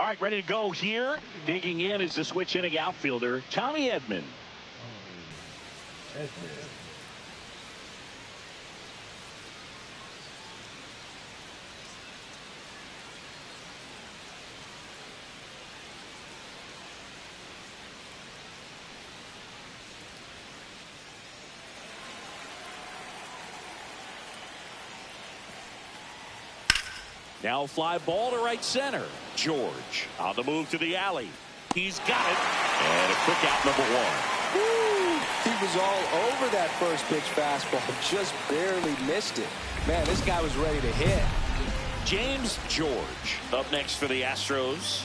All right, ready to go here. Digging in is the switch inning outfielder, Tommy Edman. Now fly ball to right center. George on the move to the alley. He's got it. And a quick out, number one. Woo! He was all over that first pitch fastball. Just barely missed it. Man, this guy was ready to hit. James George up next for the Astros.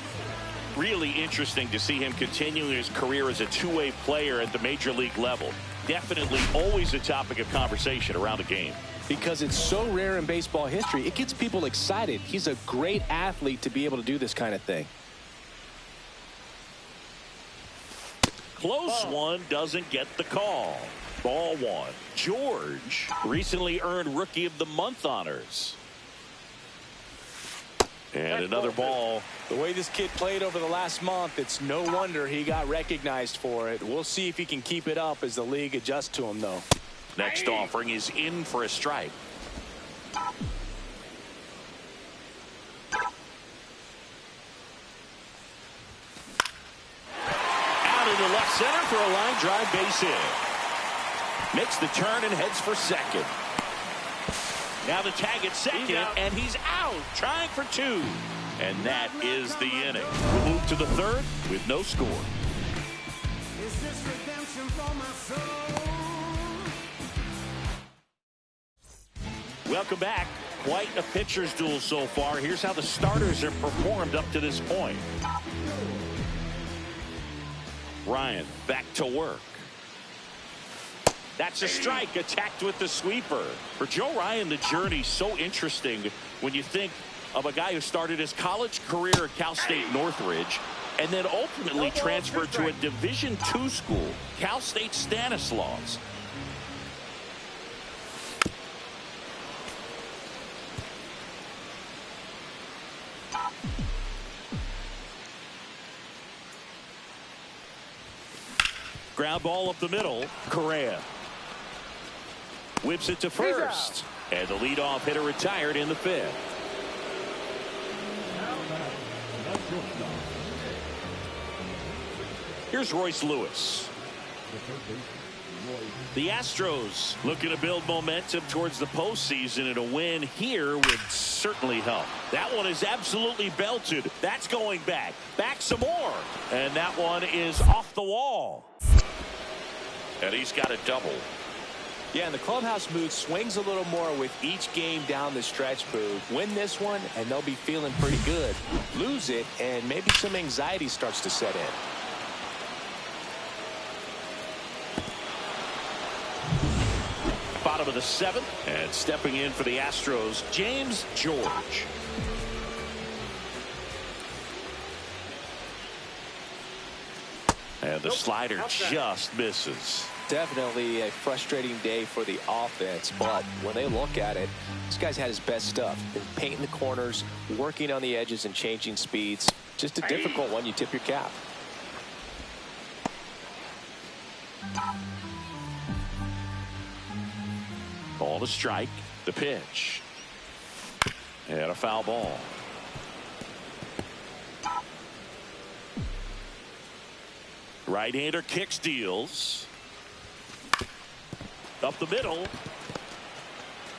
Really interesting to see him continuing his career as a two-way player at the major league level. Definitely always a topic of conversation around the game. Because it's so rare in baseball history, it gets people excited. He's a great athlete to be able to do this kind of thing. Close one, doesn't get the call. Ball one. George recently earned Rookie of the Month honors. And another ball. The way this kid played over the last month, it's no wonder he got recognized for it. We'll see if he can keep it up as the league adjusts to him, though. Next offering is in for a strike. Out into left center for a line drive base hit. Makes the turn and heads for second. Now the tag at second, and he's out, trying for two. And that is the inning. We'll move to the third with no score. Is this redemption for my soul? Welcome back. Quite a pitcher's duel so far. Here's how the starters have performed up to this point. Ryan back to work. That's a strike, attacked with the sweeper. For Joe Ryan, the journey's so interesting when you think of a guy who started his college career at Cal State Northridge and then ultimately transferred to a Division II school, Cal State Stanislaus. Ground ball up the middle. Correa whips it to first. And the leadoff hitter retired in the fifth. Here's Royce Lewis. The Astros looking to build momentum towards the postseason, and a win here would certainly help. That one is absolutely belted. That's going back. Back some more. And that one is off the wall. And he's got a double. Yeah, and the clubhouse mood swings a little more with each game down the stretch, Boo. Win this one, and they'll be feeling pretty good. Lose it, and maybe some anxiety starts to set in. Bottom of the seventh, and stepping in for the Astros, James George. And the slider just misses. Definitely a frustrating day for the offense, but when they look at it, this guy's had his best stuff. Been painting the corners, working on the edges, and changing speeds. Just a difficult one. You tip your cap. Ball to strike. The pitch. And a foul ball. Right-hander kicks, deals. Up the middle.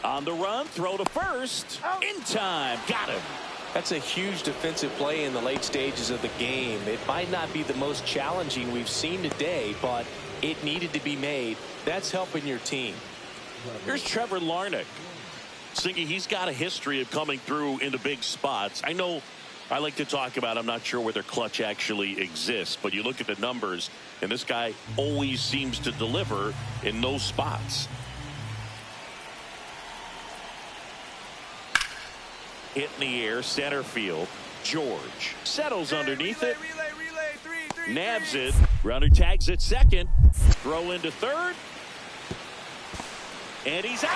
On the run, throw to first. In time. Got him. That's a huge defensive play in the late stages of the game. It might not be the most challenging we've seen today, but it needed to be made. That's helping your team. Here's Trevor Larnach. Singy, he's got a history of coming through into big spots. I know I like to talk about, I'm not sure whether clutch actually exists, but you look at the numbers, and this guy always seems to deliver in those spots. Hit in the air, center field. George settles underneath it. Nabs it. Runner tags at second. Throw into third. And he's out.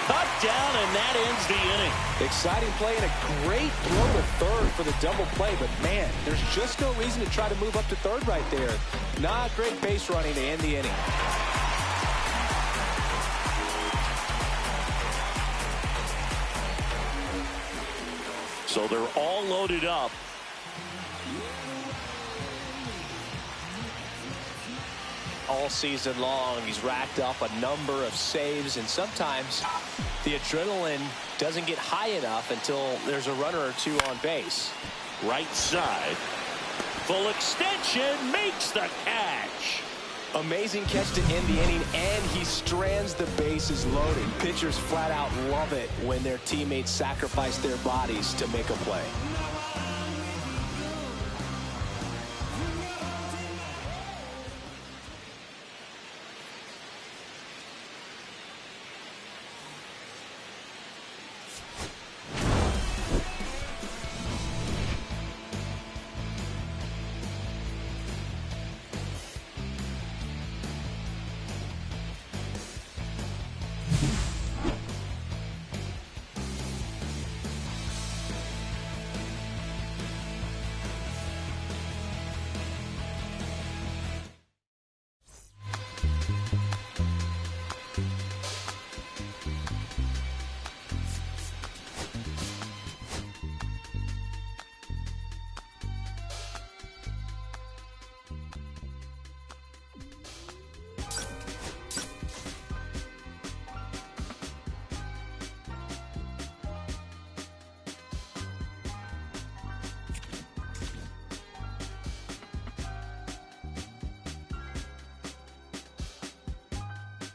Touchdown, and that ends the inning. Exciting play and a great throw to third for the double play, but man, there's just no reason to try to move up to third right there. Not great base running to end the inning. So they're all loaded up. All season long, he's racked up a number of saves, and sometimes the adrenaline doesn't get high enough until there's a runner or two on base. Right side. Full extension, makes the catch. Amazing catch to end the inning, and he strands the bases loaded. Pitchers flat out love it when their teammates sacrifice their bodies to make a play.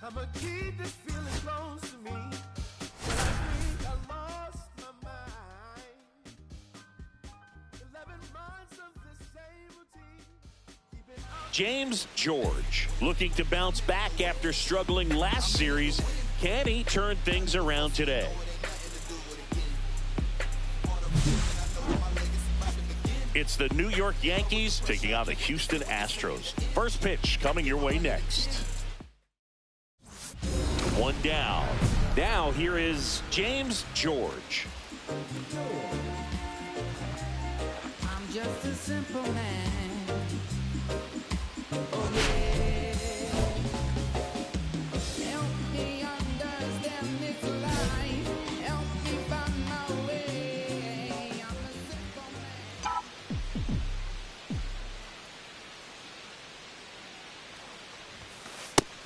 I'ma keep this feeling close to me. When I think I lost my mind. 11 months of the same routine. James George looking to bounce back after struggling last series. Can he turn things around today? It's the New York Yankees taking on the Houston Astros. First pitch coming your way next. One down. Now here is James George. I'm just a simple man. Oh yeah. Help me understand this life. Help me find my way. I'm a simple man.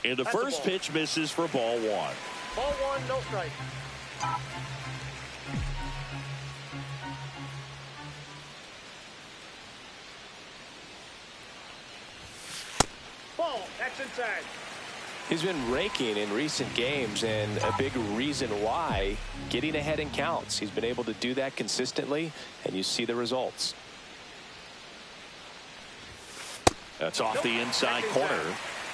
And the first pitch misses for ball one. Ball one, no strike. Ball, that's inside. He's been raking in recent games, and a big reason why, getting ahead in counts. He's been able to do that consistently, and you see the results. That's off the inside corner,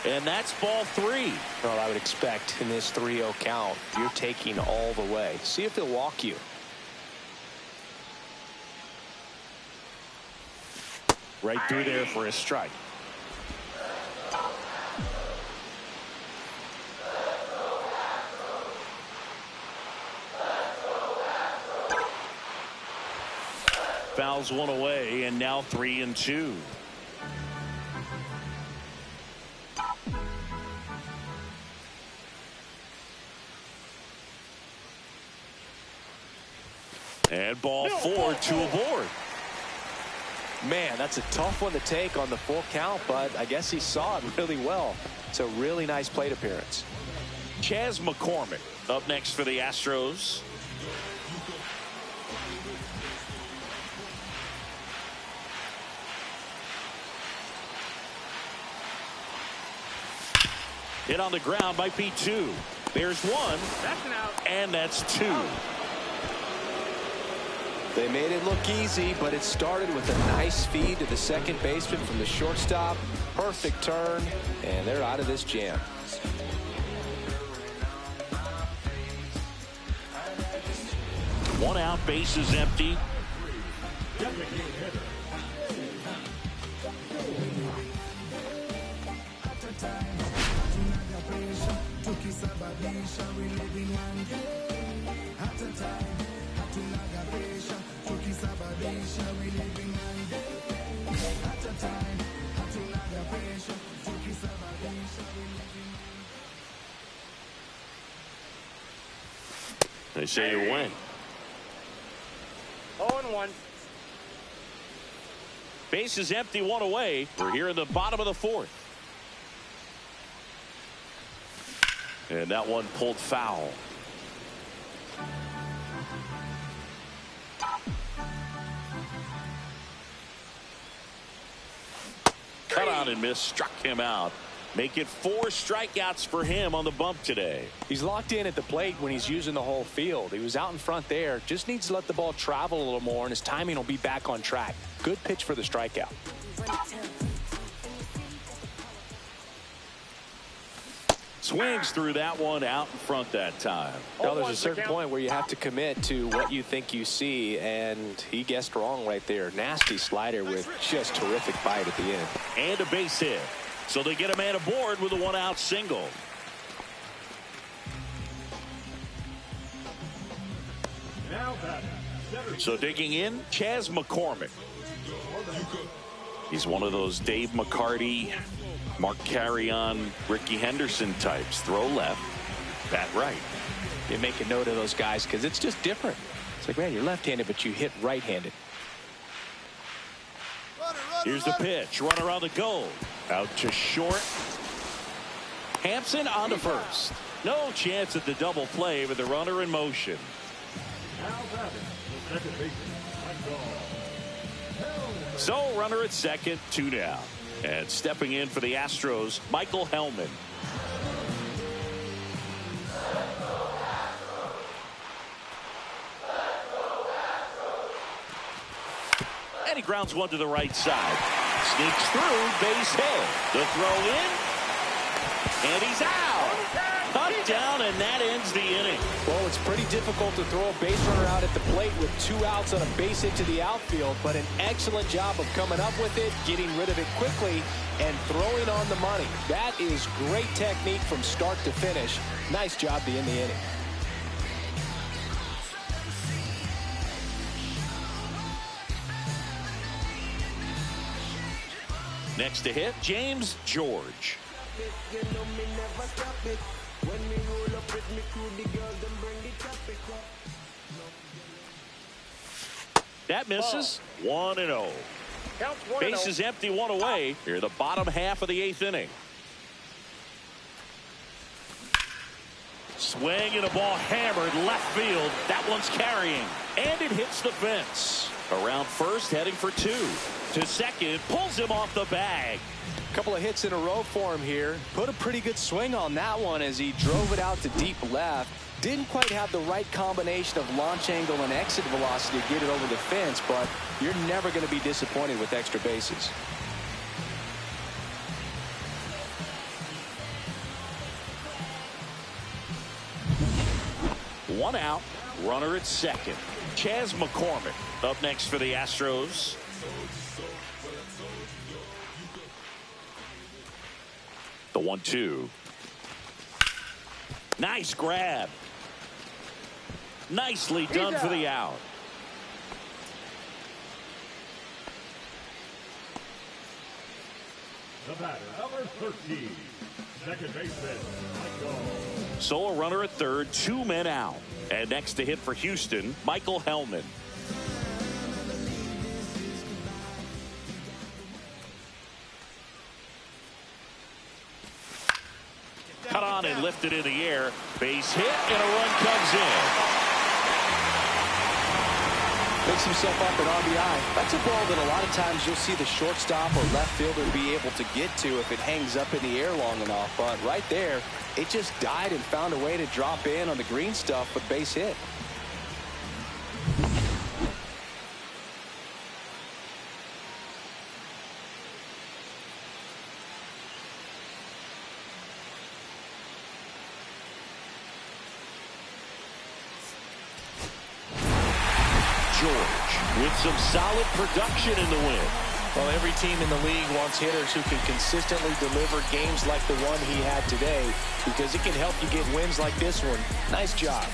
and that's ball three. Well, I would expect in this 3-0 count, you're taking all the way. See if he'll walk you. Right through there for a strike. Fouls one away, and now 3-2. And ball four, two aboard. Man, that's a tough one to take on the full count, but I guess he saw it really well. It's a really nice plate appearance. Chas McCormick up next for the Astros. Hit on the ground, might be two. There's one. That's an out. And that's two. They made it look easy, but it started with a nice feed to the second baseman from the shortstop. Perfect turn, and they're out of this jam. One out, bases empty. They say you win. 0-1. Base is empty, one away. We're here in the bottom of the fourth. And that one pulled foul. Cut out and miss, struck him out. Make it 4 strikeouts for him on the bump today. He's locked in at the plate when he's using the whole field. He was out in front there. Just needs to let the ball travel a little more, and his timing will be back on track. Good pitch for the strikeout. Swings through that one out in front that time. Now there's a certain point where you have to commit to what you think you see, and he guessed wrong right there. Nasty slider with just terrific bite at the end. And a base hit. So they get a man aboard with a 1-out single. So digging in, Chas McCormick. He's one of those Dave McCarty, Mark Carrion, Ricky Henderson types. Throw left, bat right. You make a note of those guys because it's just different. It's like, man, you're left-handed, but you hit right-handed. Here's the pitch. Runner on the goal. Out to short. Hampson on to first. No chance at the double play with the runner in motion. So runner at second, 2 down. And stepping in for the Astros, Michael Hellman. And he grounds one to the right side. Sneaks through, base hit. The throw in. And he's out. Cut down, and that ends the inning. Well, it's pretty difficult to throw a base runner out at the plate with 2 outs on a base hit to the outfield, but an excellent job of coming up with it, getting rid of it quickly, and throwing on the money. That is great technique from start to finish. Nice job to end the inning. Next to hit, James George. That misses. 1-0. Base is empty, 1 away. Here, the bottom half of the 8th inning. Swing and a ball hammered left field. That one's carrying. And it hits the fence. Around first, heading for two. To second, pulls him off the bag. A couple of hits in a row for him here. Put a pretty good swing on that one as he drove it out to deep left. Didn't quite have the right combination of launch angle and exit velocity to get it over the fence, but you're never going to be disappointed with extra bases. One out, runner at second. Chas McCormick up next for the Astros. The 1-2. Nice grab. Nicely done for the out. The batter, number 13, second baseman, Michael. So a runner at third, 2 men out. And next to hit for Houston, Michael Hellman. Cut on and lifted in the air. Base hit and a run comes in. Picks himself up at RBI. That's a ball that a lot of times you'll see the shortstop or left fielder be able to get to if it hangs up in the air long enough. But right there, it just died and found a way to drop in on the green stuff with base hit. With some solid production in the win. Well, every team in the league wants hitters who can consistently deliver games like the one he had today, because it can help you get wins like this one. Nice job.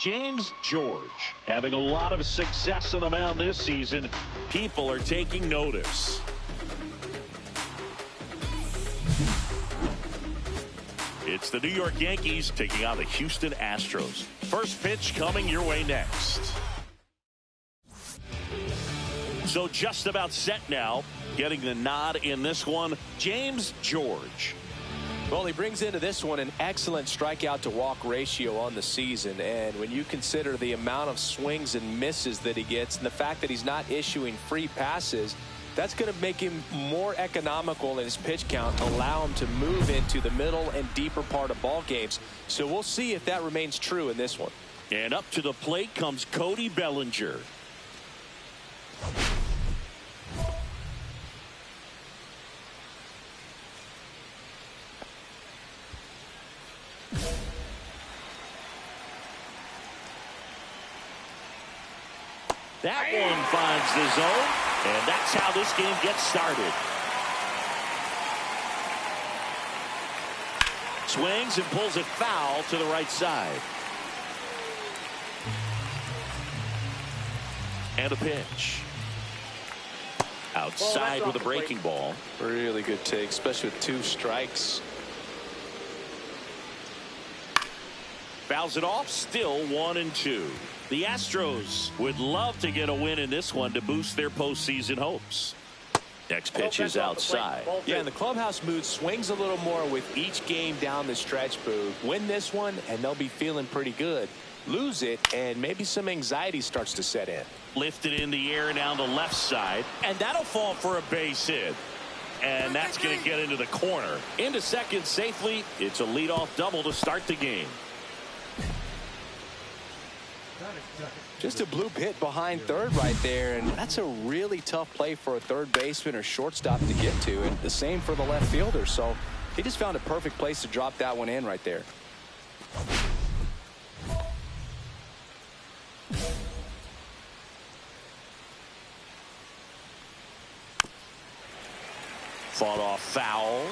James George having a lot of success on the mound this season. People are taking notice. It's the New York Yankees taking on the Houston Astros. First pitch coming your way next. So just about set now. Getting the nod in this one, James George. Well, he brings into this one an excellent strikeout to walk ratio on the season. And when you consider the amount of swings and misses that he gets and the fact that he's not issuing free passes, that's going to make him more economical in his pitch count, allow him to move into the middle and deeper part of ball games. So we'll see if that remains true in this one. And up to the plate comes Cody Bellinger. That one finds the zone, and that's how this game gets started. Swings and pulls it foul to the right side. And a pitch. Outside with a breaking ball. Really good take, especially with 2 strikes. Fouls it off, still 1-2. The Astros would love to get a win in this one to boost their postseason hopes. Next pitch is outside. Yeah, and the clubhouse mood swings a little more with each game down the stretch, Boo. Win this one, and they'll be feeling pretty good. Lose it, and maybe some anxiety starts to set in. Lifted in the air down the left side, and that'll fall for a base hit. And that's going to get into the corner. Into second safely. It's a leadoff double to start the game. Just a bloop hit behind third right there, and that's a really tough play for a third baseman or shortstop to get to, and the same for the left fielder. So he just found a perfect place to drop that one in right there. Fought off foul.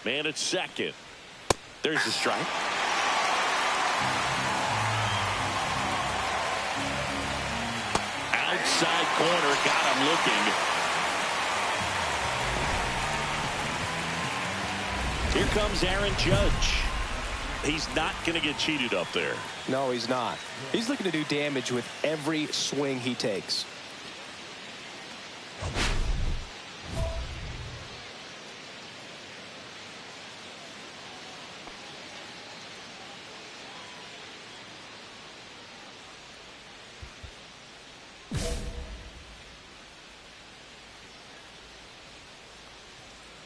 Man at second. There's the strike. Outside corner, got him looking. Here comes Aaron Judge. He's not going to get cheated up there. No, he's not. He's looking to do damage with every swing he takes.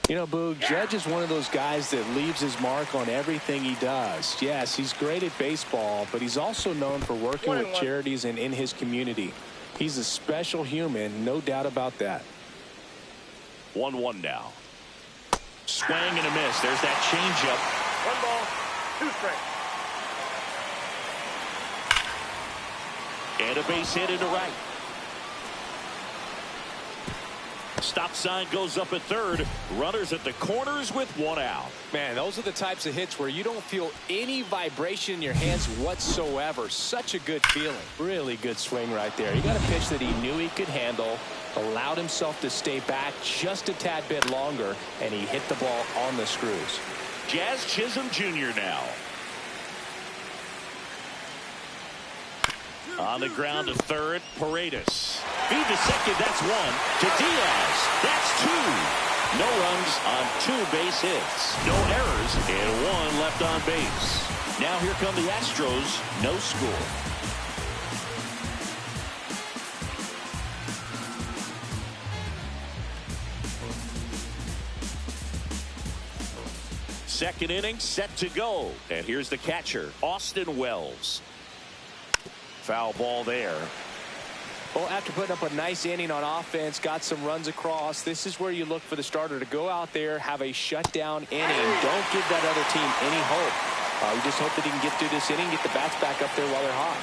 You know, Boog, Judge is one of those guys that leaves his mark on everything he does. Yes, he's great at baseball, but he's also known for working with charities and in his community. He's a special human, no doubt about that. 1-1 now. Swing and a miss. There's that changeup. 1 ball, 2 strikes. And a base hit into right. Stop sign goes up at third. Runners at the corners with 1 out. Man, those are the types of hits where you don't feel any vibration in your hands whatsoever. Such a good feeling. Really good swing right there. He got a pitch that he knew he could handle, allowed himself to stay back just a tad bit longer, and he hit the ball on the screws. Jazz Chisholm Jr. now. On the ground to third, Paredes. Feed to second, that's 1. To Diaz, that's 2. No runs on 2 base hits. No errors, and 1 left on base. Now here come the Astros, no score. Second inning set to go. And here's the catcher, Austin Wells. Foul ball there. Well, after putting up a nice inning on offense, got some runs across, this is where you look for the starter to go out there, have a shutdown inning. Don't give that other team any hope. You just hope that he can get through this inning, get the bats back up there while they're hot.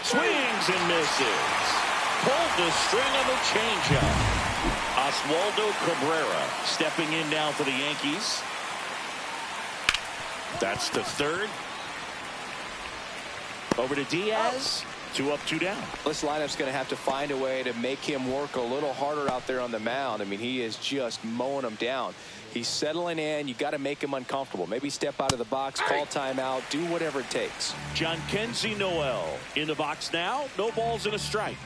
Swings and misses. Pulled the string on the changeup. Oswaldo Cabrera stepping in now for the Yankees. That's the third. Over to Diaz. 2 up, 2 down. This lineup's going to have to find a way to make him work a little harder out there on the mound. I mean, he is just mowing them down. He's settling in. You got to make him uncomfortable. Maybe step out of the box, call timeout, do whatever it takes. Jhonkensy Noel in the box now. No balls and a strike.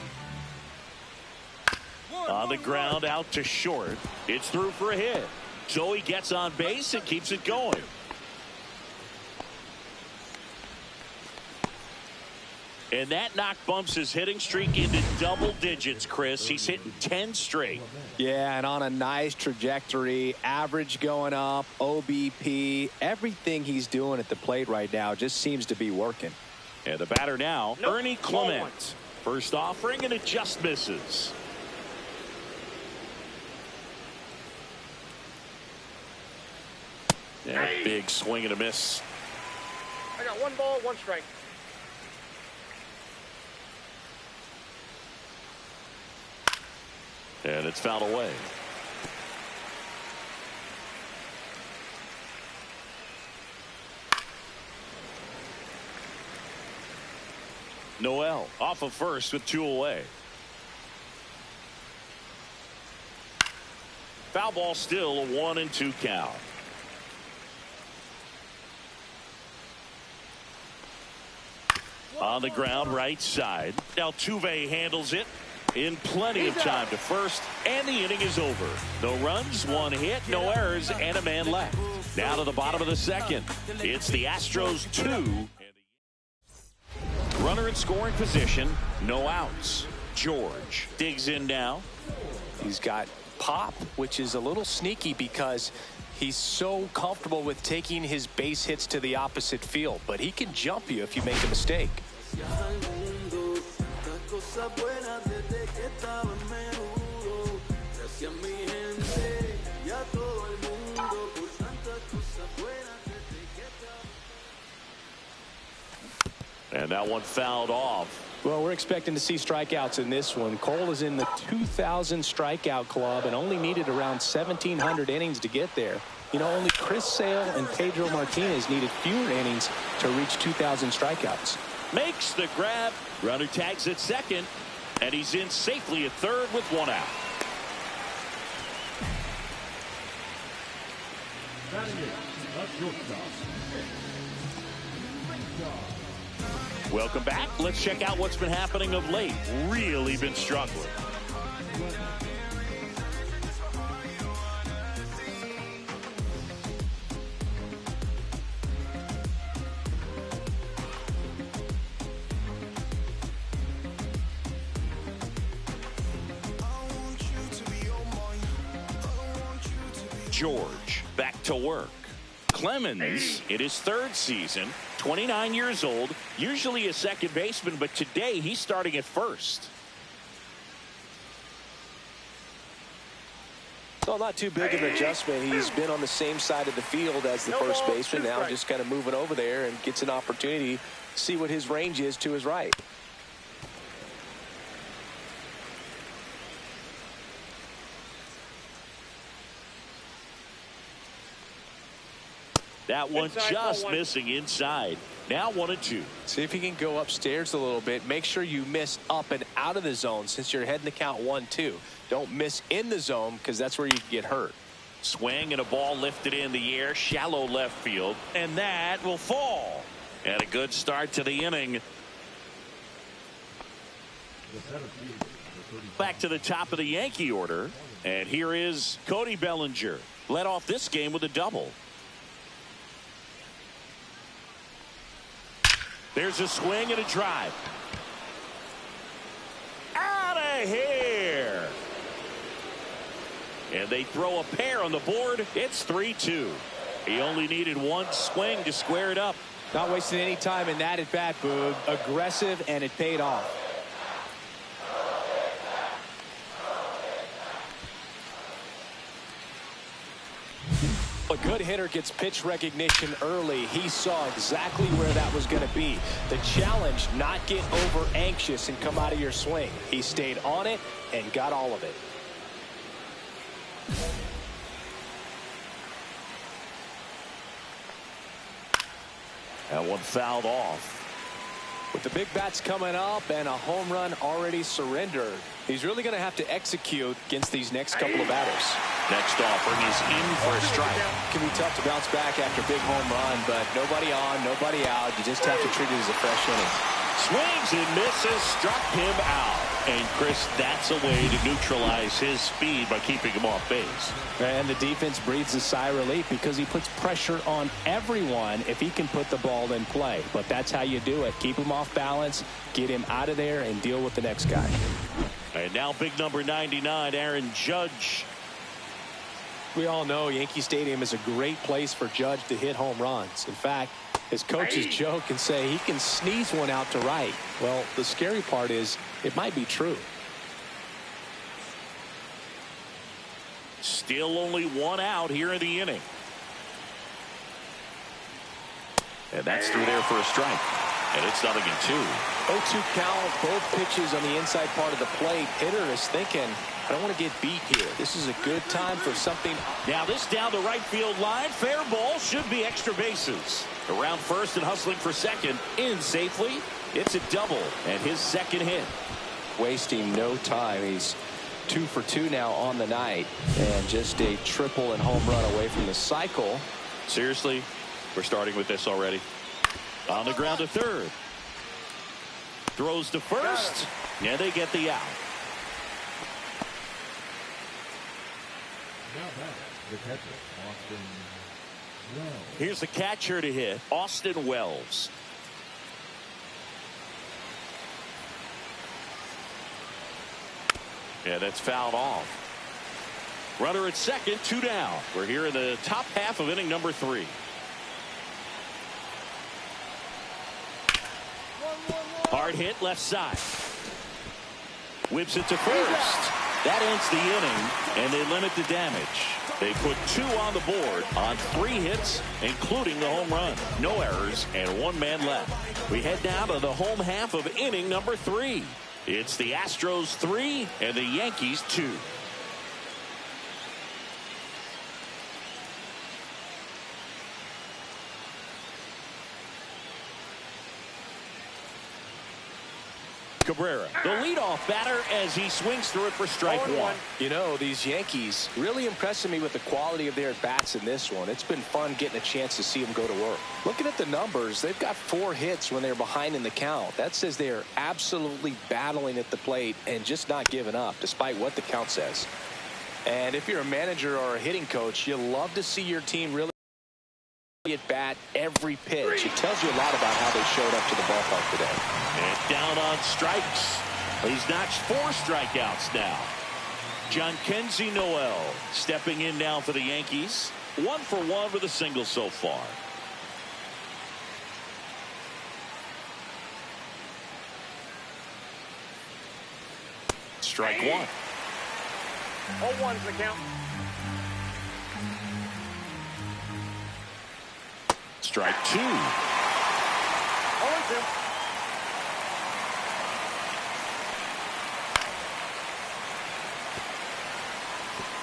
On the ground out to short. It's through for a hit. So he gets on base and keeps it going. And that knock bumps his hitting streak into double digits, Chris. He's hitting 10 straight. Yeah, and on a nice trajectory. Average going up, OBP. Everything he's doing at the plate right now just seems to be working. And the batter now, Ernie Clement. First offering, and it just misses. Yeah, big swing and a miss. I got 1 ball, 1 strike. And it's fouled away. Noel off of first with 2 away. Foul ball, still a 1-2 count. On the ground, right side. Altuve handles it in plenty of time to first, and the inning is over. No runs, 1 hit, no errors, and a man left. Now to the bottom of the second. It's the Astros 2. Runner in scoring position, no outs. George digs in now. He's got pop, which is a little sneaky because he's so comfortable with taking his base hits to the opposite field, but he can jump you if you make a mistake. And that one fouled off. Well, we're expecting to see strikeouts in this one. Cole is in the 2,000 strikeout club and only needed around 1,700 innings to get there. You know, only Chris Sale and Pedro Martinez needed fewer innings to reach 2,000 strikeouts. Makes the grab. Runner tags at second, and he's in safely at third with one out. Welcome back. Let's check out what's been happening of late. Really been struggling. George back to work. Clemens in his third season, 29 years old, usually a second baseman, but today he's starting at first. So not too big of an adjustment. He's been on the same side of the field as the first baseman. Now just kind of moving over there and gets an opportunity to see what his range is to his right. That one just missing inside. Now 1-2. See if he can go upstairs a little bit. Make sure you miss up and out of the zone since you're heading the count 1-2. Don't miss in the zone because that's where you can get hurt. Swing and a ball lifted in the air, shallow left field, and that will fall. And a good start to the inning. Back to the top of the Yankee order, and here is Cody Bellinger. Led off this game with a double. There's a swing and a drive. Out of here. And they throw a pair on the board. It's 3-2. He only needed one swing to square it up. Not wasting any time in that at bat, Boog. Aggressive, and it paid off. A good hitter gets pitch recognition early. He saw exactly where that was going to be. The challenge, not get over anxious and come out of your swing. He stayed on it and got all of it. That one fouled off. With the big bats coming up and a home run already surrendered, he's really going to have to execute against these next couple of batters. Next offering is in for a strike. It can be tough to bounce back after a big home run, but nobody on, nobody out. You just have to treat it as a fresh inning. Swings and misses, struck him out. And Chris, that's a way to neutralize his speed by keeping him off base. And the defense breathes a sigh of relief because he puts pressure on everyone if he can put the ball in play. But that's how you do it. Keep him off balance, get him out of there, and deal with the next guy. And now big number 99, Aaron Judge. We all know Yankee Stadium is a great place for Judge to hit home runs. In fact, his coaches joke and say he can sneeze one out to right. Well, the scary part is it might be true. Still only one out here in the inning. And that's through there for a strike. And it's 0-2. 0-2 count, both pitches on the inside part of the plate. Hitter is thinking, I don't want to get beat here. This is a good time for something. Now this down the right field line. Fair ball, should be extra bases. Around first and hustling for second. In safely. It's a double and his second hit. Wasting no time. He's 2 for 2 now on the night. And just a triple and home run away from the cycle. Seriously, we're starting with this already. On the ground to third. Throws to first. And they get the out. Now back, the catcher, Austin Wells. Here's the catcher to hit, Austin Wells. Yeah, that's fouled off. Runner at second, 2 down. We're here in the top half of inning number 3. Hard hit left side. Whips it to first. That ends the inning, and they limit the damage. They put 2 on the board on 3 hits, including the home run. No errors and 1 man left. We head down to the home half of inning number 3. It's the Astros 3 and the Yankees 2. Cabrera, the leadoff batter, as he swings through it for strike 1. You know, these Yankees really impressing me with the quality of their at-bats in this one. It's been fun getting a chance to see them go to work. Looking at the numbers, they've got 4 hits when they're behind in the count. That says they are absolutely battling at the plate and just not giving up, despite what the count says. And if you're a manager or a hitting coach, you love to see your team really at bat every pitch. It tells you a lot about how they showed up to the ballpark today. And down on strikes. He's notched 4 strikeouts now. Jhonkensy Noel stepping in now for the Yankees. 1 for 1 with a single so far. Strike 1. 0-1's the count. Strike 2. 0-2.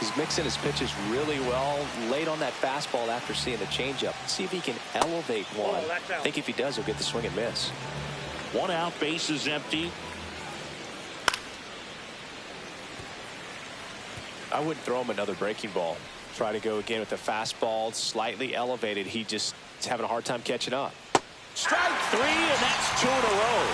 He's mixing his pitches really well. Late on that fastball after seeing the changeup. See if he can elevate one. I think if he does, he'll get the swing and miss. 1 out, base is empty. I wouldn't throw him another breaking ball. Try to go again with the fastball, slightly elevated. He just is having a hard time catching up. Strike 3, and that's 2 in a row.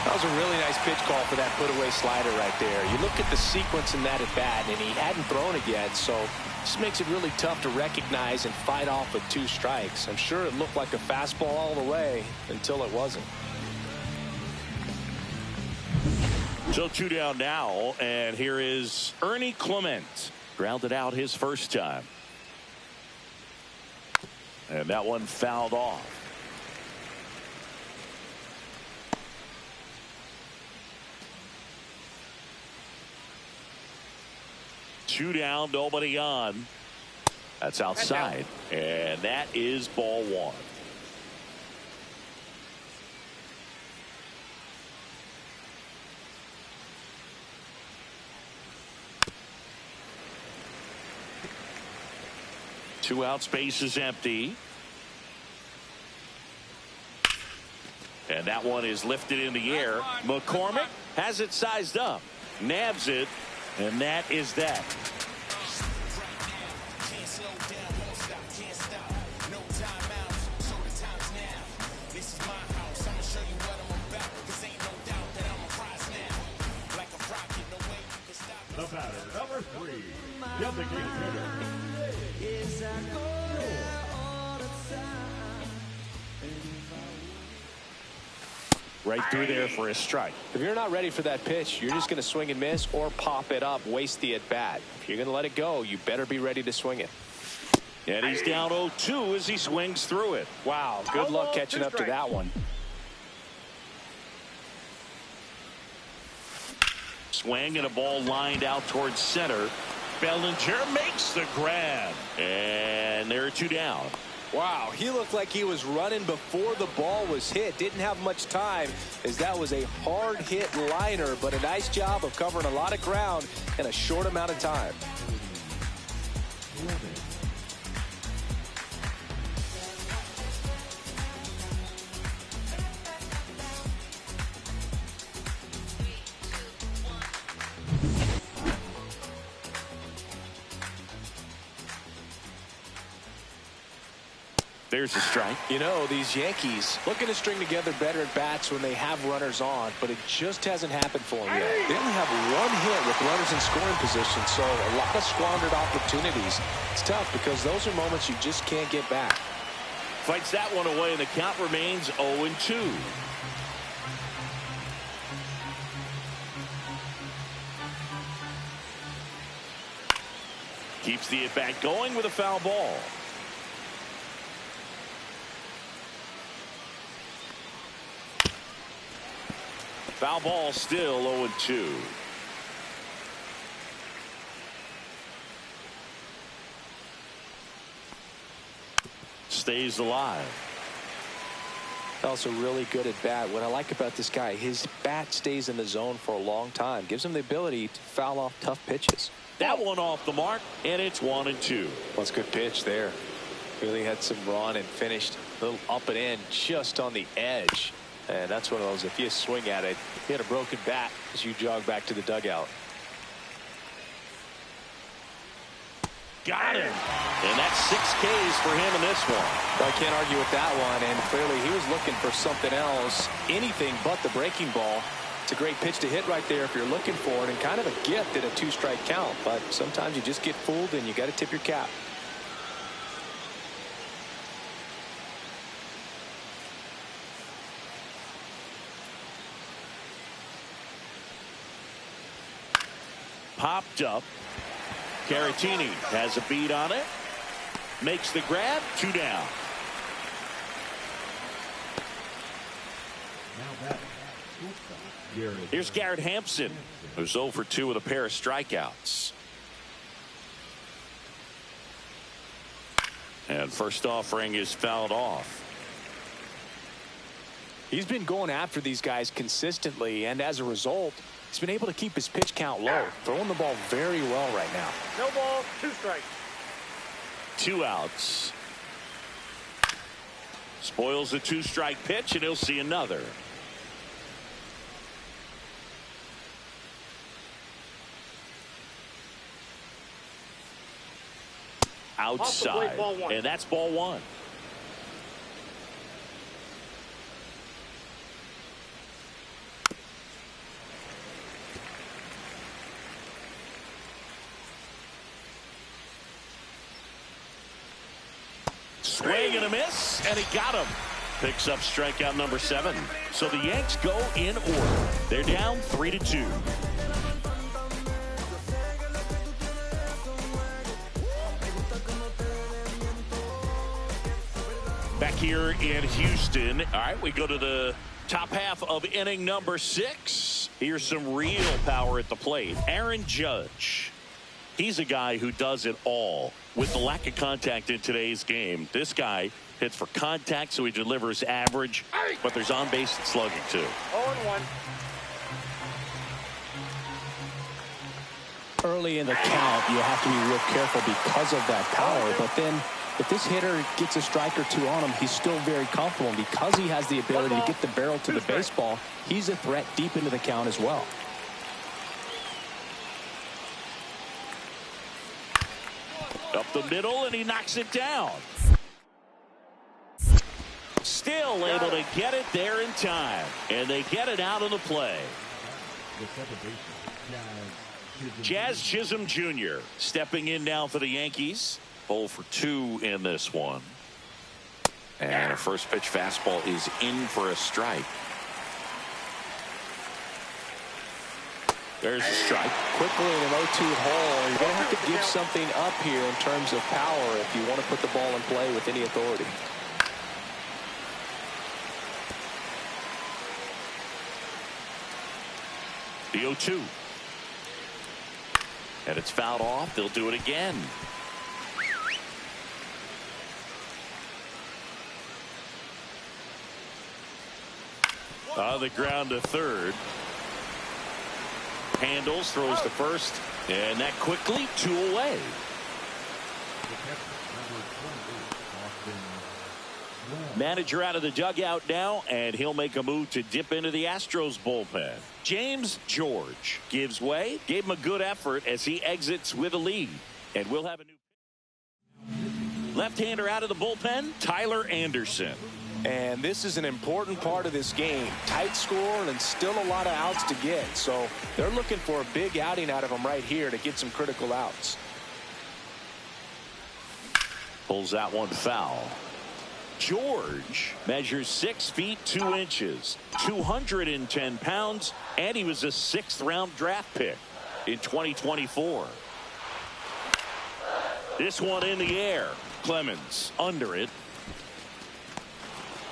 That was a really nice pitch call for that put-away slider right there. You look at the sequence in that at-bat, and he hadn't thrown it yet, so this makes it really tough to recognize and fight off with 2 strikes. I'm sure it looked like a fastball all the way until it wasn't. So 2 down now, and here is Ernie Clement. Grounded out his first time. And that one fouled off. Two down, nobody on. That's outside. And that is ball 1. Two out, space is empty. And that one is lifted in the air. McCormick has it sized up. Nabs it. And that is that. The batter, number 3, designated hitter. Right through there for a strike. If you're not ready for that pitch, you're just going to swing and miss or pop it up, waste the at-bat. If you're going to let it go, you better be ready to swing it. And he's down 0-2 as he swings through it. Wow, good luck catching up to that one. Swing and a ball lined out towards center. Bellinger makes the grab. And there are 2 down. Wow, he looked like he was running before the ball was hit. Didn't have much time as that was a hard hit liner, but a nice job of covering a lot of ground in a short amount of time. There's a strike. You know, these Yankees looking to string together better at bats when they have runners on, but it just hasn't happened for them yet. They only have 1 hit with runners in scoring position, so a lot of squandered opportunities. It's tough because those are moments you just can't get back. Fights that one away, and the count remains 0-2. Keeps the at-bat going with a foul ball. Foul ball, still 0-2. stays alive. Also really good at bat. What I like about this guy, his bat stays in the zone for a long time. Gives him the ability to foul off tough pitches. That one off the mark, and it's 1-2. Well, it's a good pitch there. Really had some run and finished a little up and in just on the edge. And that's one of those, if you swing at it, you hit a broken bat as you jog back to the dugout. Got him. And that's 6 Ks for him in this one. Well, I can't argue with that one. And clearly he was looking for something else. Anything but the breaking ball. It's a great pitch to hit right there if you're looking for it. And kind of a gift at a 2-strike count. But sometimes you just get fooled and you got to tip your cap. Popped up. Caratini has a beat on it. Makes the grab. 2 down. Here's Garrett Hampson, who's 0 for 2 with a pair of strikeouts. And first offering is fouled off. He's been going after these guys consistently, and as a result, he's been able to keep his pitch count low, throwing the ball very well right now. No ball, 2 strikes. 2 outs. Spoils a 2-strike pitch, and he'll see another. Outside, and that's ball 1. Swing and a miss, and he got him. Picks up strikeout number 7. So the Yanks go in order. They're down 3-2. Back here in Houston. All right, we go to the top half of inning number 6. Here's some real power at the plate. Aaron Judge. He's a guy who does it all. With the lack of contact in today's game, this guy hits for contact, so he delivers average, but there's on-base and slugging too. 0-1. Early in the count, you have to be real careful because of that power, but then if this hitter gets a strike or 2 on him, he's still very comfortable. And because he has the ability to get the barrel to the baseball, he's a threat deep into the count as well. Up the middle, and he knocks it down. Still able to get it there in time. And they get it out of the play. Jazz Chisholm Jr. stepping in now for the Yankees. 0 for 2 in this one. And a first pitch fastball is in for a strike. There's a strike. Quickly in an 0-2 hole. You're going to have to give something up here in terms of power if you want to put the ball in play with any authority. The 0-2. And it's fouled off. They'll do it again. On the ground to third. Handles, throws to first, and that quickly 2 away. Manager out of the dugout now, and he'll make a move to dip into the Astros bullpen. James George gives way, gave him a good effort as he exits with a lead. And we'll have a new left-hander out of the bullpen, Tyler Anderson. And this is an important part of this game. Tight score and still a lot of outs to get. So they're looking for a big outing out of him right here to get some critical outs. Pulls that one foul. George measures 6 feet 2 inches, 210 pounds, and he was a 6th-round draft pick in 2024. This one in the air. Clemens under it.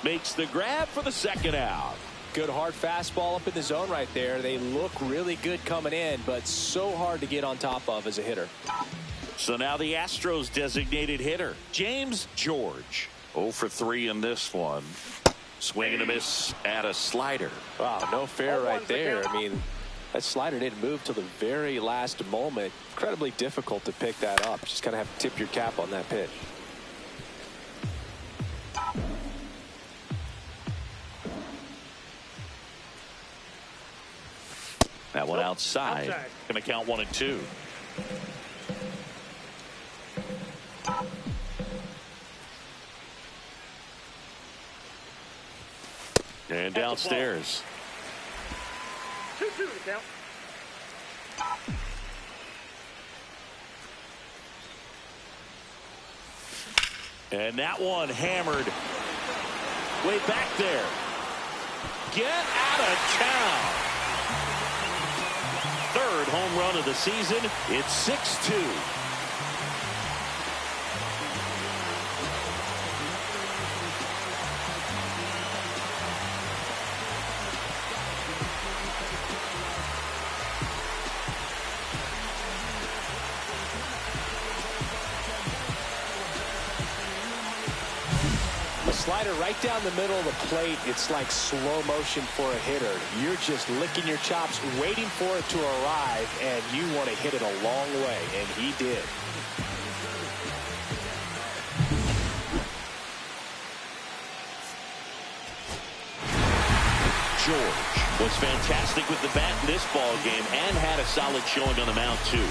Makes the grab for the 2nd out. Good hard fastball up in the zone right there. They look really good coming in, but so hard to get on top of as a hitter. So now the Astros designated hitter, James George. 0 for 3 in this one. Swing and a miss at a slider. Wow, no fair right there. I mean, that slider didn't move till the very last moment. Incredibly difficult to pick that up. Just kind of have to tip your cap on that pitch. That one outside. Going to count 1 and 2. And downstairs. 2-2 to count. And that one hammered way back there. Get out of town. Third home run of the season. It's 6-2. Slider right down the middle of the plate. It's like slow motion for a hitter. You're just licking your chops, waiting for it to arrive, and you want to hit it a long way, and he did. George was fantastic with the bat in this ball game and had a solid showing on the mound too.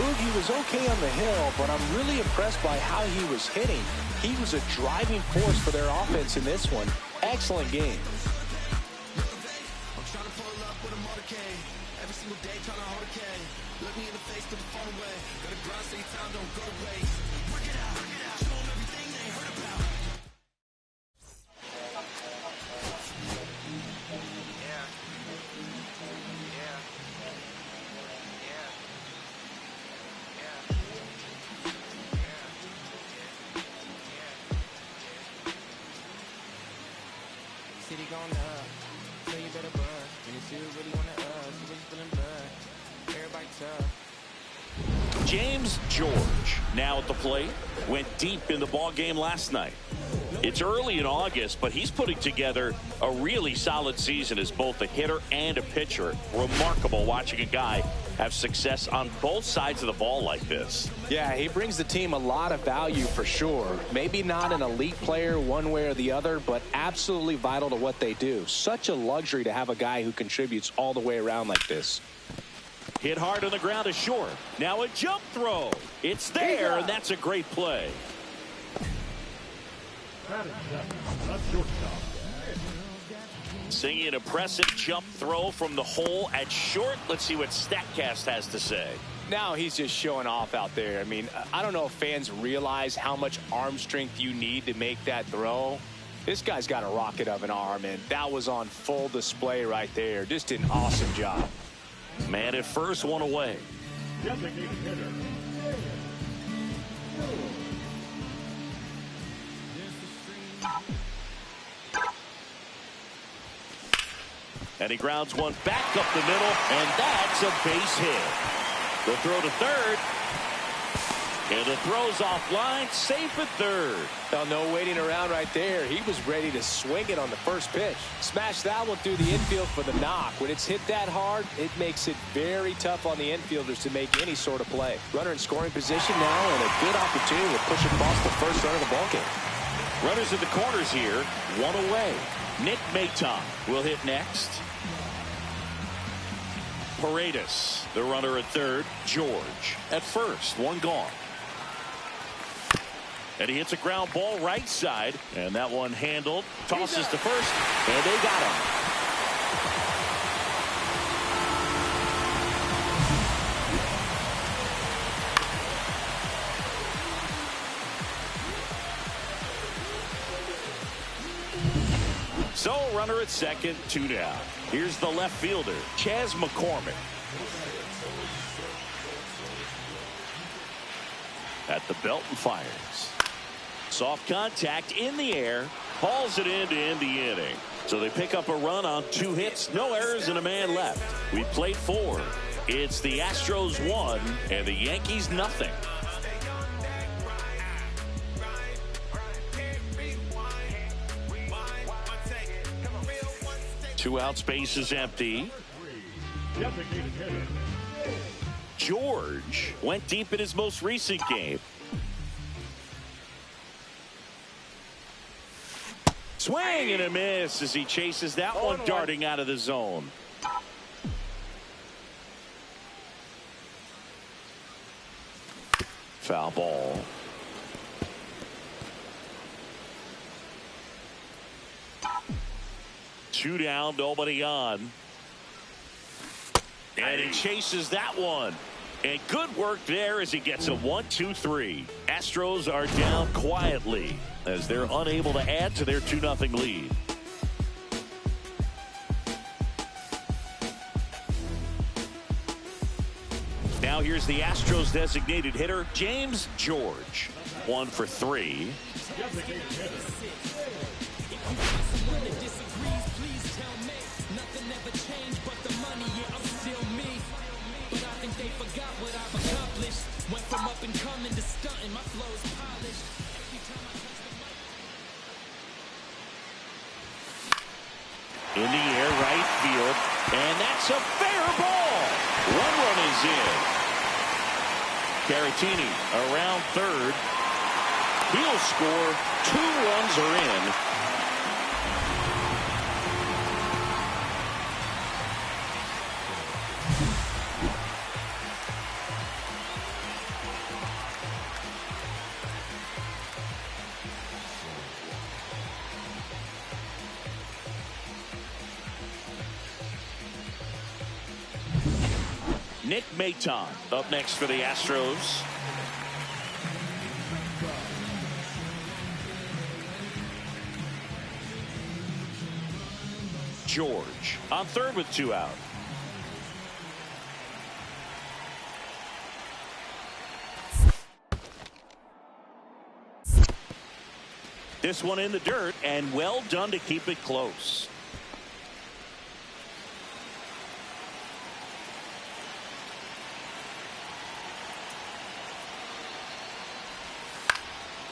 Boogie was okay on the hill, but I'm really impressed by how he was hitting. He was a driving force for their offense in this one. Excellent game. I'm trying to pull up with a motorcade. Every single day trying to hold a K. Look me in the face, put the phone away. Gotta grind, stay time, don't go to waste. Work it out, show them everything they heard about. City gone up, so you better bud. When you see who really wanna she was feeling blood. Everybody tough. James George now at the plate. Went deep in the ball game last night. It's early in August, but he's putting together a really solid season as both a hitter and a pitcher. Remarkable watching a guy have success on both sides of the ball like this. Yeah, he brings the team a lot of value for sure. Maybe not an elite player one way or the other, but absolutely vital to what they do. Such a luxury to have a guy who contributes all the way around like this. Hit hard on the ground is short. Now a jump throw. It's there, and that's a great play. Singing an impressive jump throw from the hole at short. Let's see what StatCast has to say. Now he's just showing off out there. I mean, I don't know if fans realize how much arm strength you need to make that throw. This guy's got a rocket of an arm, and that was on full display right there. Just an awesome job. Man at first, one away. And he grounds one back up the middle, and that's a base hit. The throw to third. And the throw's offline, safe at third. Well, no waiting around right there. He was ready to swing it on the first pitch. Smash that one through the infield for the knock. When it's hit that hard, it makes it very tough on the infielders to make any sort of play. Runner in scoring position now, and a good opportunity to push across the first run of the ballgame. Runners at the corners here, one away. Nick Maton will hit next. Paredes, the runner at third. George at first, one gone. And he hits a ground ball right side, and that one handled. Tosses to first, and they got him. So, runner at second, 2 down. Here's the left fielder, Chas McCormick. At the belt and fires. Soft contact in the air. Hauls it in to end the inning. So they pick up a run on 2 hits, no errors, and a man left. We played 4. It's the Astros 1 and the Yankees nothing. 2 outs, base is empty. Designated hitter. George went deep in his most recent game. Swing and a miss as he chases that one darting out of the zone. Foul ball. Two down, nobody on. And he chases that one. And good work there as he gets a 1-2-3. Astros are down quietly as they're unable to add to their 2-0 lead. Now here's the Astros designated hitter, James George. 1 for 3. Designated hitter. Went from up and coming to stunting, my flow's polished. Every time I touch the mic. In the air, right field, and that's a fair ball. 1 run is in. Caratini around third. He'll score. 2 runs are in. Nick Maton up next for the Astros. George on third with 2 out. This one in the dirt, and well done to keep it close.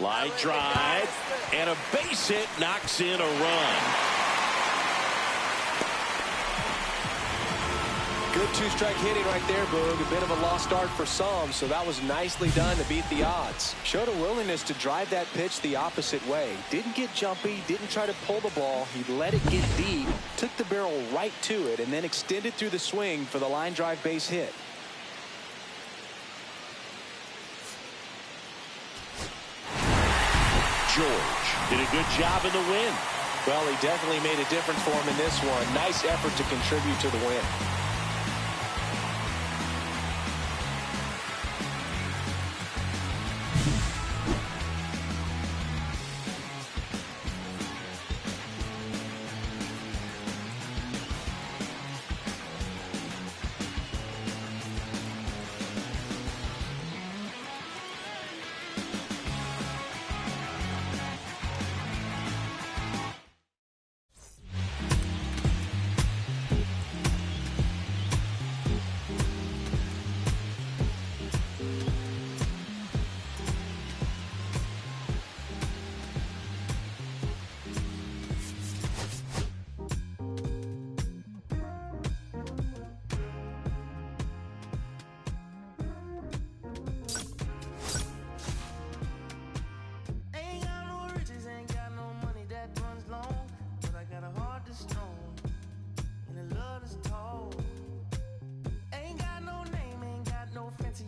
Line drive, and a base hit knocks in a run. Good 2-strike hitting right there, Boog. A bit of a lost start for some, so that was nicely done to beat the odds. Showed a willingness to drive that pitch the opposite way. Didn't get jumpy, didn't try to pull the ball. He let it get deep, took the barrel right to it, and then extended through the swing for the line drive base hit. George did a good job in the win. Well, he definitely made a difference for him in this one. Nice effort to contribute to the win.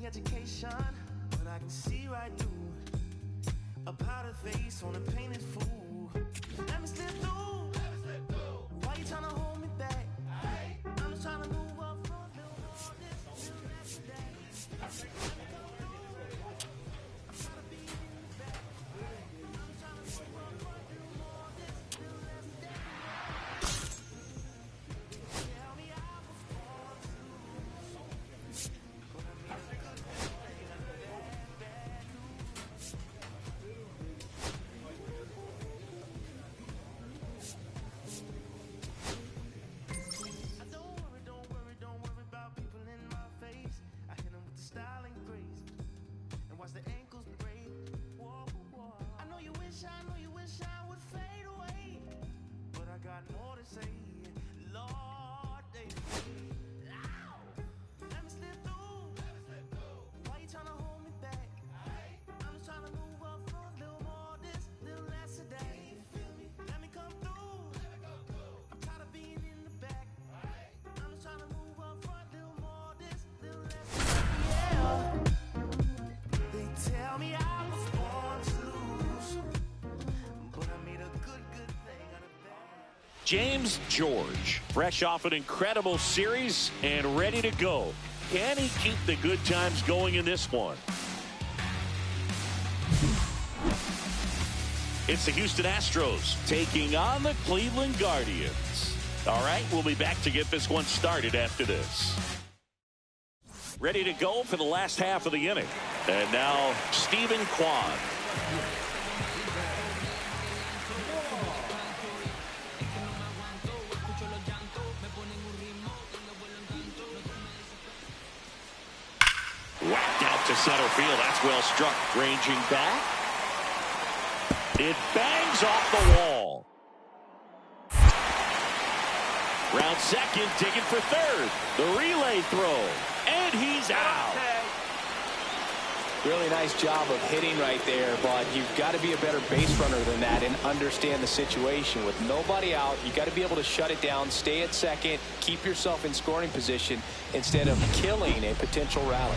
Education, but I can see right through a powder face on a painted fool. Let me slip through. Why you trying to hold me back? I'm just trying to move up from the wall. This is next day. I'm trying to be in the back. I'm trying to move up from the wall. This is next day. Tell me I was born to lose. James George, fresh off an incredible series and ready to go. Can he keep the good times going in this one? It's the Houston Astros taking on the Cleveland Guardians. All right, we'll be back to get this one started after this. Ready to go for the last half of the inning. And now, Stephen Kwan. Whacked out to center field. That's well struck. Ranging back. It bangs off the wall. Round second, digging for third. The relay throw. And he's out. Really nice job of hitting right there, but you've got to be a better base runner than that and understand the situation. With nobody out, you got to be able to shut it down, stay at second, keep yourself in scoring position instead of killing a potential rally.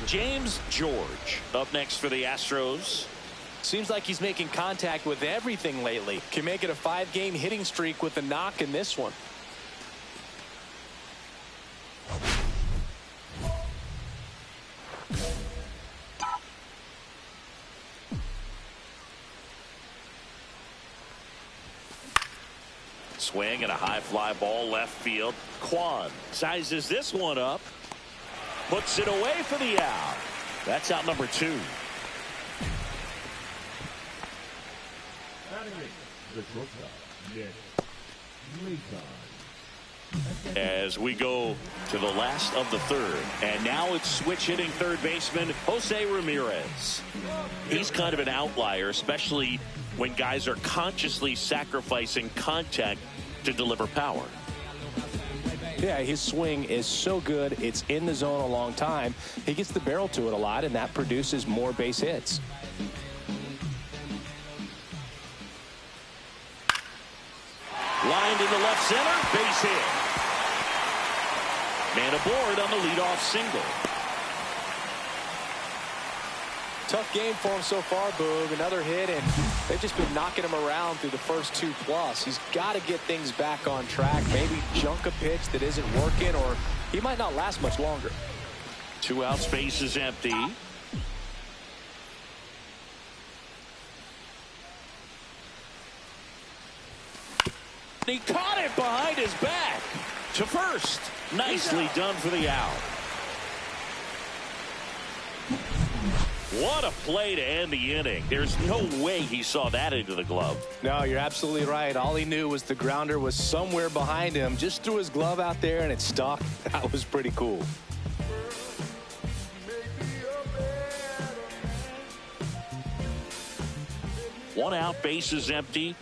James George up next for the Astros. Seems like he's making contact with everything lately. Can make it a 5-game hitting streak with a knock in this one. Swing and a high fly ball left field. Kwan sizes this one up. Puts it away for the out. That's out number 2. The shortstop, Nick Layton. As we go to the last of the third. And now it's switch hitting third baseman Jose Ramirez. He's kind of an outlier, especially when guys are consciously sacrificing contact to deliver power. Yeah, his swing is so good. It's in the zone a long time. He gets the barrel to it a lot, and that produces more base hits. Lined into left center, base hit. Man aboard on the leadoff single. Tough game for him so far, Boog. Another hit, and they've just been knocking him around through the first 2+. He's got to get things back on track. Maybe junk a pitch that isn't working, or he might not last much longer. 2 outs, base is empty. He caught it behind his back to first. Nicely done for the out. What a play to end the inning. There's no way he saw that into the glove. No, you're absolutely right. All he knew was the grounder was somewhere behind him. Just threw his glove out there and it stuck. That was pretty cool. One out, base is empty.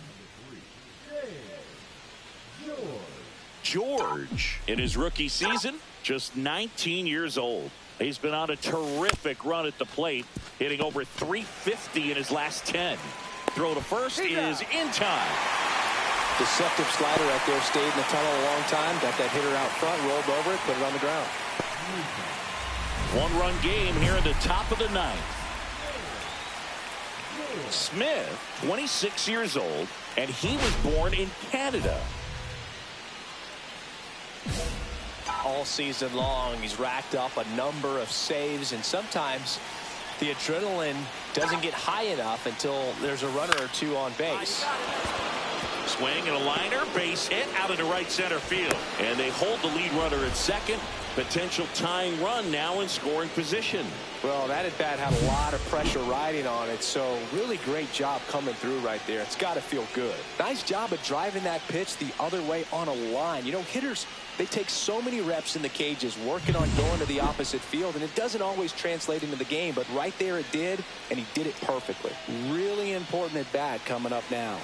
George, in his rookie season, just 19 years old. He's been on a terrific run at the plate, hitting over .350 in his last 10. Throw to first is in time. Deceptive slider right there, stayed in the tunnel a long time, got that hitter out front, rolled over it, put it on the ground. 1-run game here in the top of the 9th. Smith, 26 years old, and he was born in Canada. All season long, he's racked up a number of saves, and sometimes the adrenaline doesn't get high enough until there's a runner or two on base. Swing and a liner, base hit out into right center field. And they hold the lead runner at second. Potential tying run now in scoring position. Well, that at bat had a lot of pressure riding on it, so really great job coming through right there. It's got to feel good. Nice job of driving that pitch the other way on a line. You know, hitters, they take so many reps in the cages working on going to the opposite field, and it doesn't always translate into the game, but right there it did, and he did it perfectly. Really important at bat coming up now.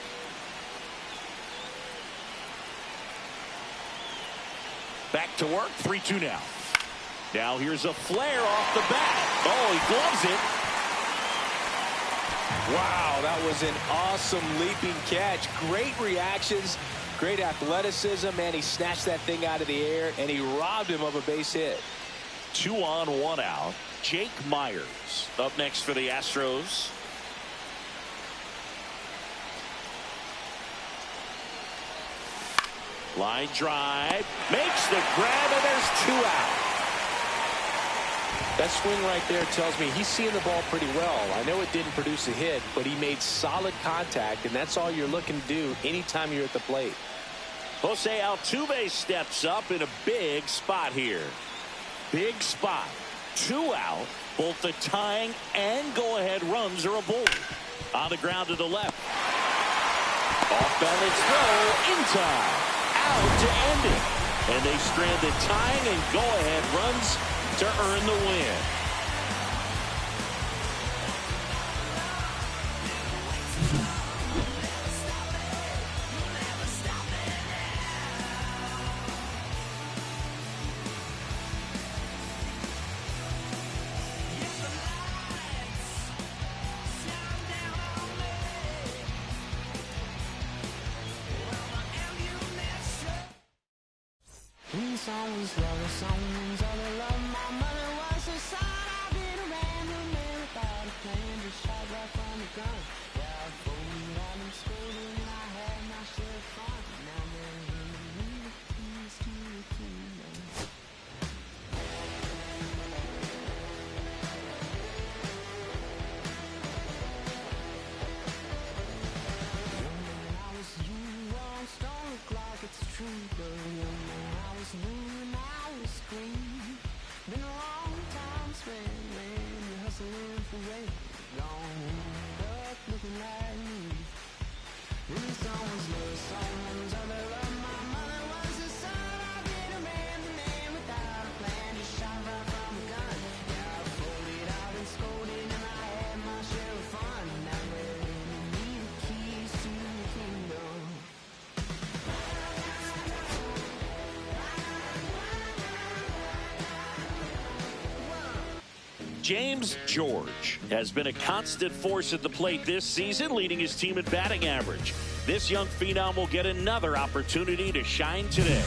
Back to work, 3-2 now. Now here's a flare off the bat. Oh, he gloves it. Wow, that was an awesome leaping catch. Great reactions, great athleticism, and he snatched that thing out of the air, and he robbed him of a base hit. 2 on, 1 out. Jake Myers up next for the Astros. Line drive. Makes the grab, and there's 2 out. That swing right there tells me he's seeing the ball pretty well. I know it didn't produce a hit, but he made solid contact, and that's all you're looking to do anytime you're at the plate. Jose Altuve steps up in a big spot here. Big spot. 2 out. Both the tying and go-ahead runs are aboard. On the ground to the left. Off balance throw in time. Out to end it. And they strand the tying and go-ahead runs to earn the win. Songs, love songs, other love. My mother was a son. I've been a rambling man without a plan, just shot right from the gun. Yeah, I folded out and scolded, and I had my share of fun. Now there's the keys to the kingdom. Young man, I was you once, don't look like it's true, but young man, I was new and I was green. Been a long time spent when you're hustling for weight. Gone up looking like me. When someone's love, someone's other love. My mother was a son. I've been a man without a plan, just shot right from a gun. Yeah, I folded out and scolded, and I had my share of fun. Now we're in the keys to the kingdom. James George has been a constant force at the plate this season, leading his team in batting average. This young phenom will get another opportunity to shine today.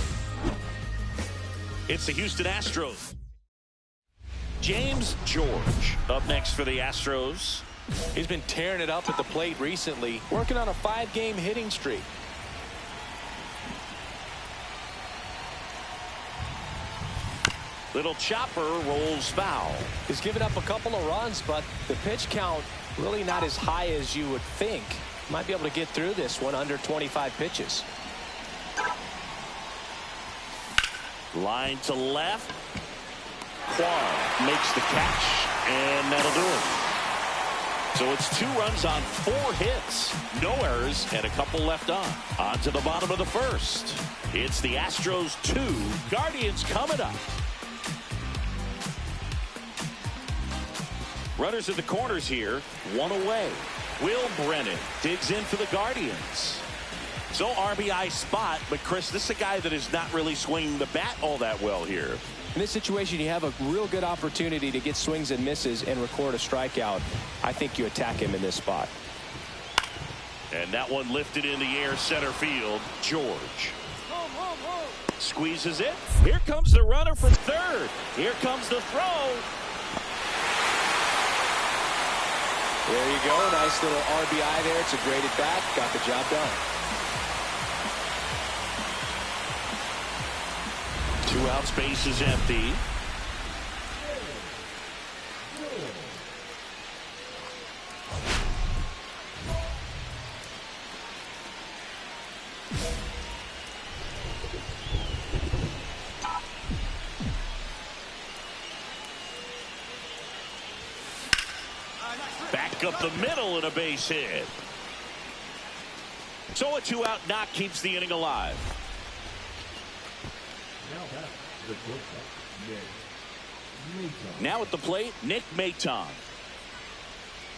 It's the Houston Astros. James George up next for the Astros. He's been tearing it up at the plate recently, working on a 5-game hitting streak. Little chopper rolls foul. He's given up a couple of runs, but the pitch count really not as high as you would think. Might be able to get through this one under 25 pitches. Line to left. Quar makes the catch, and that'll do it. So it's 2 runs on 4 hits. No errors and a couple left on. On to the bottom of the first. It's the Astros 2. Guardians coming up. Runners at the corners here. 1 away. Will Brennan digs in for the Guardians. So RBI spot, but Chris, this is a guy that is not really swinging the bat all that well here. In this situation, you have a real good opportunity to get swings and misses and record a strikeout. I think you attack him in this spot. And that one lifted in the air center field. George squeezes it. Here comes the runner from third. Here comes the throw. There you go. Nice little RBI there. It's a great at bat. Got the job done. 2 out, space is empty. Back up the middle and a base hit. So a 2 out knock keeps the inning alive. Now at the plate, Nick Maton.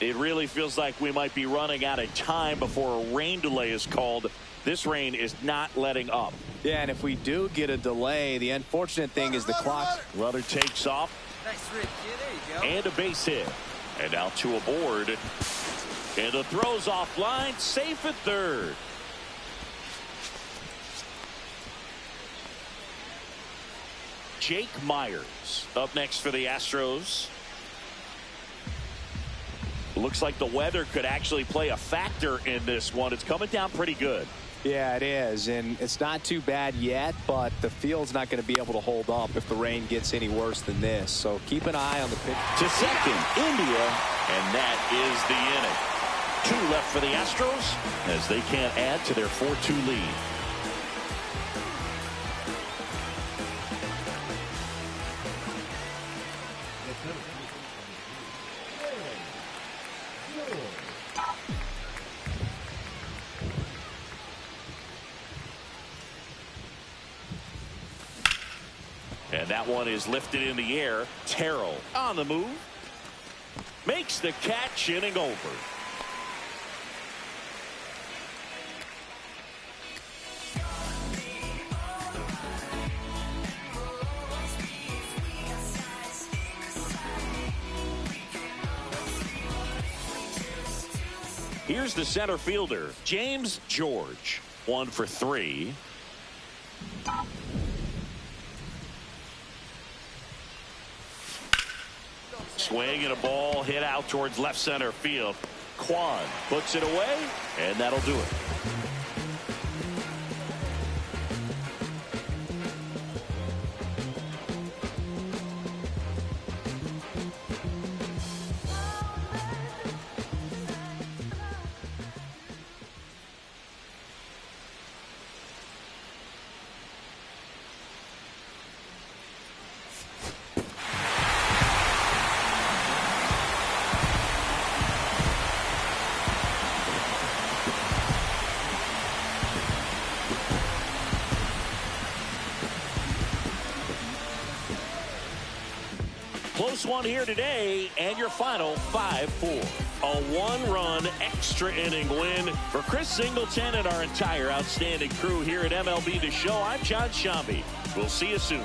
It really feels like we might be running out of time before a rain delay is called. This rain is not letting up. Yeah, and if we do get a delay, the unfortunate thing is the clock. Runner takes off. Nice rip, kid. There you go. And a base hit. And now 2 aboard. And the throw's offline. Safe at third. Jake Myers up next for the Astros. Looks like the weather could actually play a factor in this one. It's coming down pretty good. Yeah, it is, and it's not too bad yet, but the field's not going to be able to hold up if the rain gets any worse than this. So keep an eye on the pitch. To second, India, and that is the inning. 2 left for the Astros as they can't add to their 4-2 lead. And that one is lifted in the air. Terrell on the move. Makes the catch, inning over. Here's the center fielder, James George. 1 for 3. Swing and a ball hit out towards left center field. Kwan puts it away, and that'll do it. Close one here today, and your final 5-4. A 1-run extra inning win for Chris Singleton and our entire outstanding crew here at MLB The Show. I'm John Shambi. We'll see you soon.